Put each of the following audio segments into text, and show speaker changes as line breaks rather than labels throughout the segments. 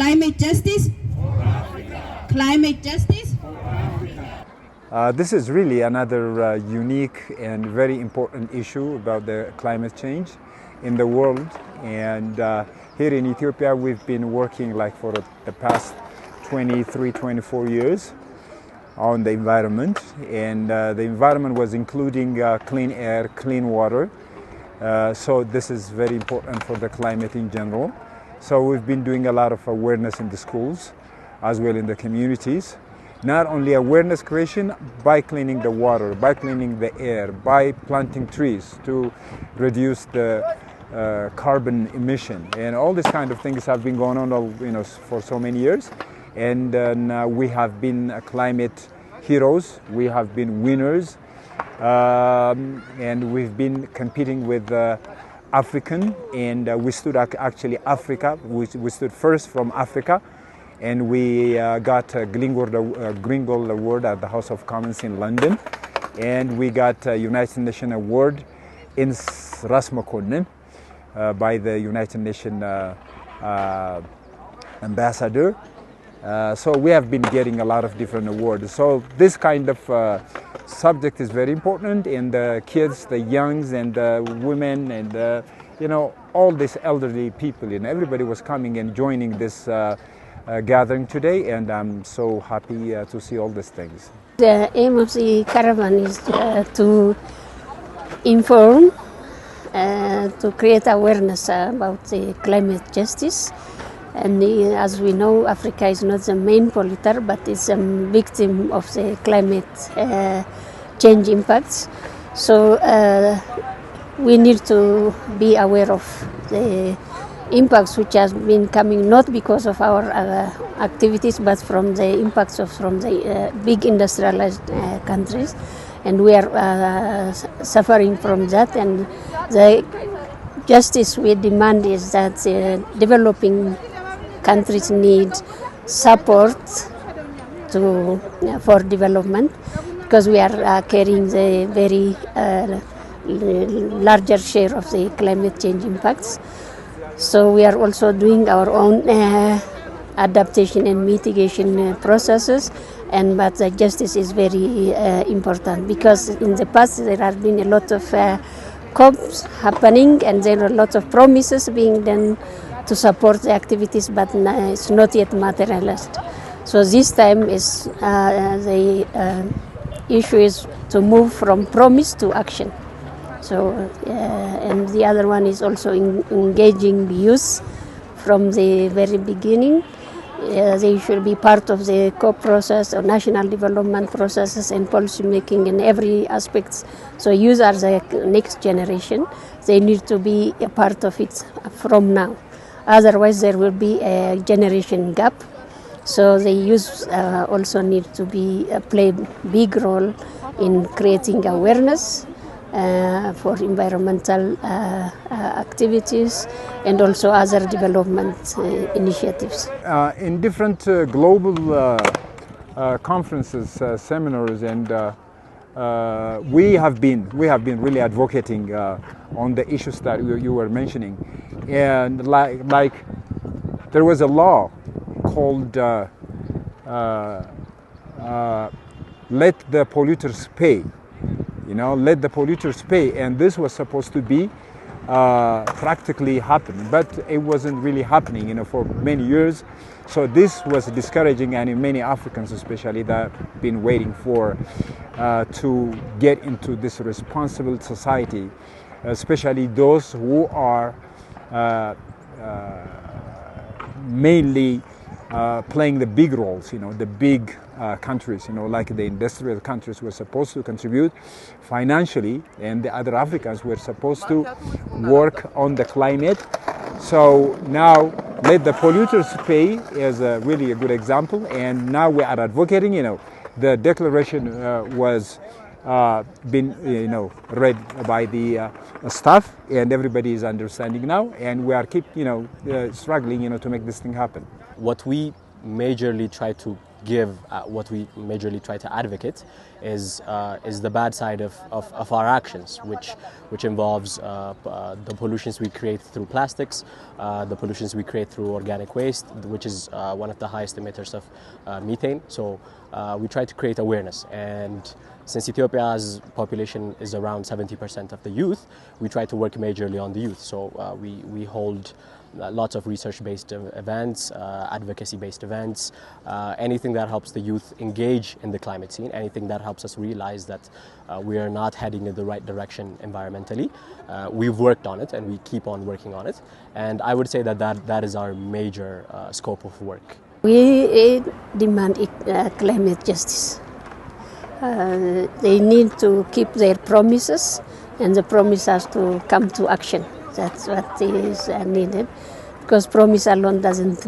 Climate justice. Climate justice.
This is really another unique and very important issue about the climate change in the world. And here in Ethiopia, we've been working like for the past 23, 24 years on the environment. And the environment was including clean air, clean water. So this is very important for the climate in general. So we've been doing a lot of awareness in the schools, as well in the communities. Not only awareness creation by cleaning the water, by cleaning the air, by planting trees to reduce the carbon emission, and all these kind of things have been going on, for so many years. And now we have been climate heroes. We have been winners, and we've been competing with African, and we stood actually Africa. We stood first from Africa. And we got a Green Gold Award at the House of Commons in London. And we got a United Nations Award in Ras Makonnen by the United Nations ambassador. So we have been getting a lot of different awards. So this kind of subject is very important, and the kids, the youngs, and the women, and all these elderly people, and everybody was coming and joining this gathering today, and I'm so happy to see all these things.
The aim of the caravan is to inform, to create awareness about the climate justice. And as we know, Africa is not the main polluter, but it's a victim of the climate change impacts. So we need to be aware of the impacts which has been coming not because of our activities, but from the impacts from the big industrialized countries, and we are suffering from that. And the justice we demand is that developing countries need support for development, because we are carrying the very larger share of the climate change impacts. So we are also doing our own adaptation and mitigation processes, but the justice is very important, because in the past there has been a lot of COPs happening, and there are a lot of promises being done to support the activities, but it's not yet materialized. So this time is the issue is to move from promise to action. So, and the other one is also engaging youth from the very beginning. They should be part of the COP process or national development processes and policy making in every aspect. So youth are the next generation. They need to be a part of it from now. Otherwise, there will be a generation gap. So the youth also need to play a big role in creating awareness for environmental activities and also other development initiatives.
In different global conferences, seminars, and we have been really advocating on the issues that you were mentioning. And like there was a law called Let the Polluters Pay. Let the polluters pay, and this was supposed to be practically happening, but it wasn't really happening, for many years. So this was discouraging, and many Africans, especially, that have been waiting for to get into this responsible society, especially those who are mainly playing the big roles, the big countries, like the industrial countries were supposed to contribute financially, and the other Africans were supposed to work on the climate. So now Let the Polluters Pay is really a good example, and now we are advocating, the declaration was been read by the staff, and everybody is understanding now, and we are struggling to make this thing happen.
What we majorly try to give, what we majorly try to advocate, is the bad side of our actions, which involves the pollutions we create through plastics, the pollutions we create through organic waste, which is one of the highest emitters of methane. So we try to create awareness, and since Ethiopia's population is around 70% of the youth, we try to work majorly on the youth. So we hold lots of research-based events, advocacy-based events, anything that helps the youth engage in the climate scene, anything that helps us realize that we are not heading in the right direction environmentally. We've worked on it and we keep on working on it. And I would say that is our major scope of work.
We demand climate justice. They need to keep their promises, and the promise has to come to action. That's what is needed, because promise alone doesn't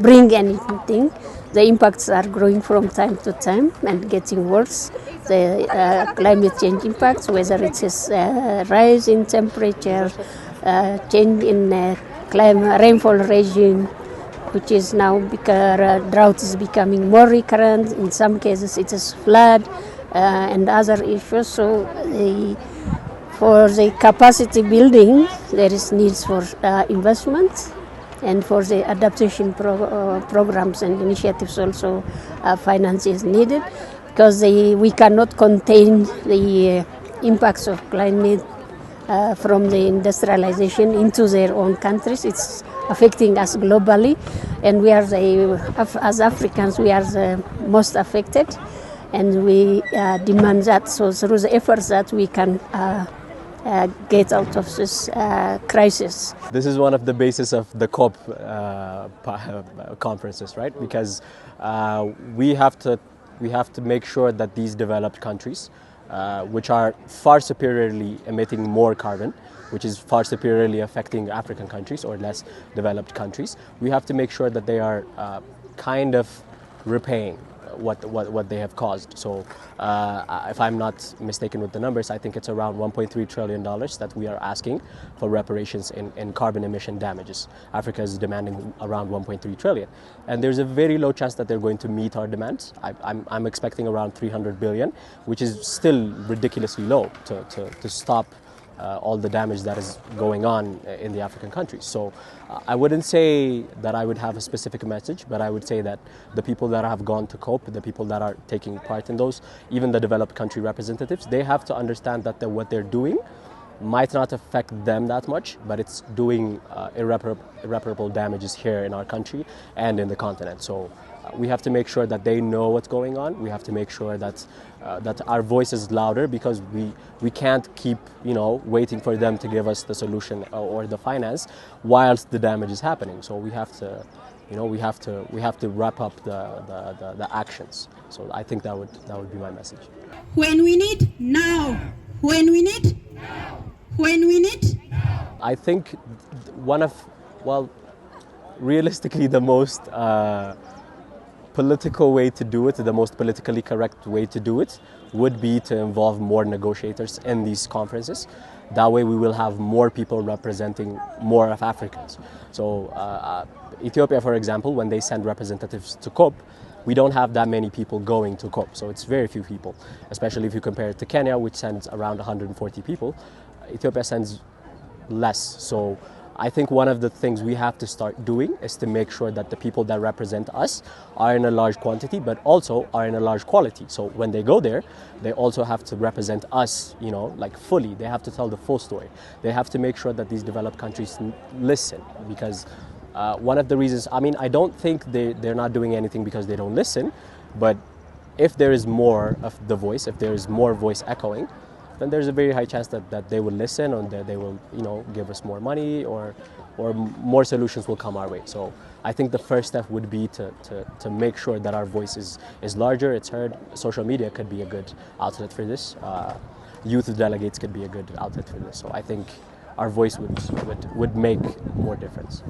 bring anything. The impacts are growing from time to time and getting worse. The climate change impacts, whether it is rise in temperature, change in rainfall regime, which is now drought is becoming more recurrent. In some cases it is flood and other issues. So for the capacity building, there is needs for investment, and for the adaptation programs and initiatives also finance is needed, because we cannot contain the impacts of climate from the industrialization into their own countries. It's affecting us globally, and we are as Africans, we are the most affected, and we demand that. So through the efforts that we can get out of this crisis.
This is one of the basis of the COP conferences, right? Because we have to make sure that these developed countries, which are far superiorly emitting more carbon, which is far superiorly affecting African countries or less developed countries, we have to make sure that they are kind of repaying what they have caused. So if I'm not mistaken with the numbers, I think it's around $1.3 trillion that we are asking for reparations in carbon emission damages. Africa is demanding around 1.3 trillion. And there's a very low chance that they're going to meet our demands. I'm expecting around 300 billion, which is still ridiculously low to stop all the damage that is going on in the African countries. So I wouldn't say that I would have a specific message, but I would say that the people that have gone to COP, the people that are taking part in those, even the developed country representatives, they have to understand that what they're doing might not affect them that much, but it's doing irreparable damages here in our country and in the continent. So we have to make sure that they know what's going on. We have to make sure that our voice is louder, because we can't keep waiting for them to give us the solution or the finance whilst the damage is happening. So we have to we have to wrap up the actions. So I think that would be my message.
When we need now. When we need now. When we need now.
I think realistically the most political way to do it, the most politically correct way to do it, would be to involve more negotiators in these conferences. That way we will have more people representing more of Africans. So Ethiopia, for example, when they send representatives to COP, we don't have that many people going to COP. So it's very few people, especially if you compare it to Kenya, which sends around 140 people. Ethiopia sends less. So I think one of the things we have to start doing is to make sure that the people that represent us are in a large quantity, but also are in a large quality. So when they go there, they also have to represent us, fully. They have to tell the full story. They have to make sure that these developed countries listen, because one of the reasons, I don't think they're not doing anything because they don't listen, but if there is more of the voice, if there is more voice echoing, then there's a very high chance that they will listen, and that they will, give us more money, or more solutions will come our way. So I think the first step would be to make sure that our voice is larger, it's heard. Social media could be a good outlet for this. Youth delegates could be a good outlet for this. So I think our voice would make more difference.